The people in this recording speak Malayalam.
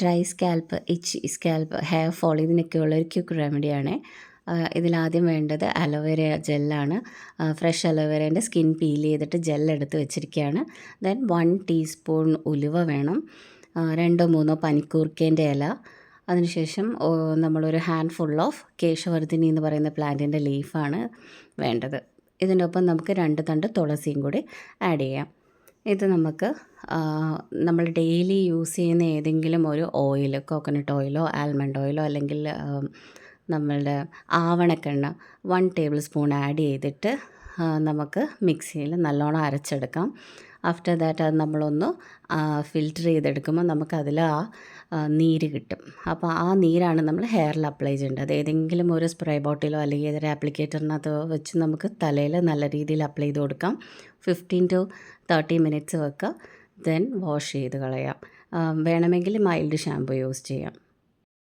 ഡ്രൈ സ്കാൽപ്പ്, ഇച്ചി സ്കാൽപ്പ്, ഹെയർ ഫോൾ ഇതിനൊക്കെയുള്ള ഒരു ക്വിക്ക് റെമഡിയാണ്. ഇതിലാദ്യം വേണ്ടത് അലോവേര ജെല്ലാണ്. ഫ്രഷ് അലോവേരേൻ്റെ സ്കിൻ പീൽ ചെയ്തിട്ട് ജെല്ലെടുത്ത് വെച്ചിരിക്കുകയാണ്. ദെൻ 1 ടീസ്പൂൺ ഉലുവ വേണം, 2-3 പനിക്കൂർക്കേൻ്റെ ഇല, അതിനുശേഷം നമ്മളൊരു ഹാൻഡ് ഫുൾ ഓഫ് കേശവർദ്ധിനി എന്ന് പറയുന്ന പ്ലാന്റിൻ്റെ ലീഫാണ് വേണ്ടത്. ഇതിൻ്റെ ഒപ്പം നമുക്ക് 2 തണ്ട് തുളസിയും കൂടി ആഡ് ചെയ്യാം. ഇത് നമുക്ക് നമ്മൾ ഡെയിലി യൂസ് ചെയ്യുന്ന ഏതെങ്കിലും ഒരു ഓയിൽ, കോക്കനട്ട് ഓയിലോ ആൽമണ്ട് ഓയിലോ അല്ലെങ്കിൽ നമ്മളുടെ ആവണക്കെണ്ണ 1 ടേബിൾ സ്പൂൺ ആഡ് ചെയ്തിട്ട് നമുക്ക് മിക്സിയിൽ നല്ലോണം അരച്ചെടുക്കാം. ആഫ്റ്റർ ദാറ്റ് അത് നമ്മളൊന്ന് ഫിൽറ്റർ ചെയ്തെടുക്കുമ്പോൾ നമുക്കതിൽ നീര് കിട്ടും. അപ്പോൾ ആ നീരാണ് നമ്മൾ ഹെയറിൽ അപ്ലൈ ചെയ്യേണ്ടത്. ഏതെങ്കിലും ഒരു സ്പ്രേ ബോട്ടിലോ അല്ലെങ്കിൽ ഏതൊരു ആപ്ലിക്കേറ്ററിനകത്തോ വെച്ച് നമുക്ക് തലയിൽ നല്ല രീതിയിൽ അപ്ലൈ ചെയ്ത് കൊടുക്കാം. 15 to 30 മിനിറ്റ്സ് വെക്കുക. ദെൻ വാഷ് ചെയ്ത് കളയാം. വേണമെങ്കിൽ മൈൽഡ് ഷാമ്പു യൂസ് ചെയ്യാം.